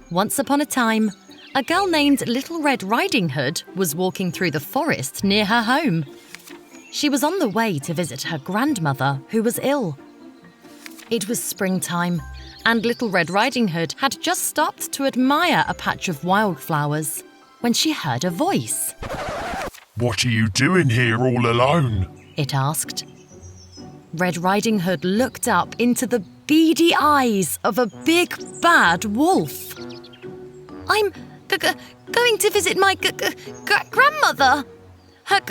Once upon a time, a girl named Little Red Riding Hood was walking through the forest near her home. She was on the way to visit her grandmother, who was ill. It was springtime, and Little Red Riding Hood had just stopped to admire a patch of wildflowers when she heard a voice. "What are you doing here all alone?" it asked. Red Riding Hood looked up into the beady eyes of a big, bad wolf. "I'm going to visit my grandmother. Her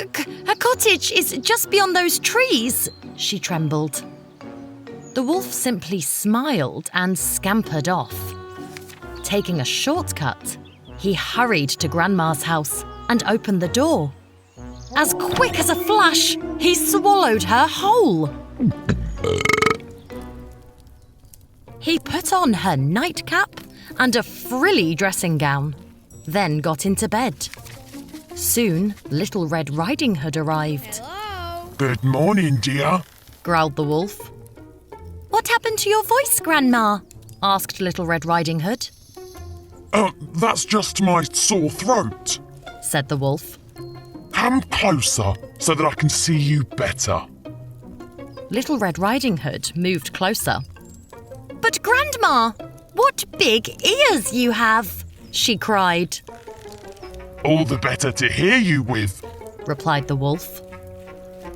cottage is just beyond those trees," she trembled. The wolf simply smiled and scampered off. Taking a shortcut, he hurried to Grandma's house and opened the door. As quick as a flash, he swallowed her whole. He put on her nightcap and a frilly dressing gown, then got into bed. Soon, Little Red Riding Hood arrived. Hello? "Good morning, dear." Growled the wolf. "What happened to your voice, Grandma?" asked Little Red Riding Hood. That's just my sore throat." Said the wolf. "Come closer so that I can see you better." Little Red Riding Hood moved closer. "But Grandma, what big ears you have!" she cried. "All the better to hear you with." Replied the wolf.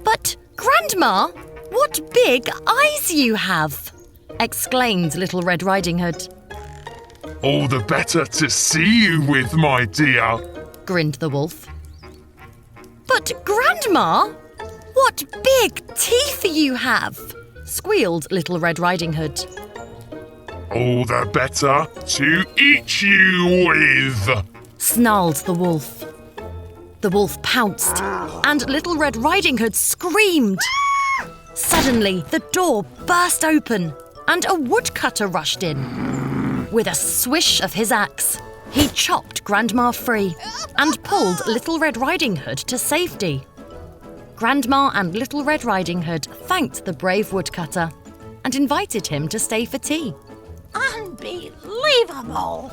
"But Grandma, what big eyes you have!" exclaimed Little Red Riding Hood. "All the better to see you with, my dear." Grinned the wolf. "But Grandma, what big teeth you have!" squealed Little Red Riding Hood. "All the better to eat you with." Snarled the wolf. The wolf pounced, and Little Red Riding Hood screamed. Suddenly, the door burst open, and a woodcutter rushed in. With a swish of his axe, he chopped Grandma free and pulled Little Red Riding Hood to safety. Grandma and Little Red Riding Hood thanked the brave woodcutter and invited him to stay for tea. Unbelievable!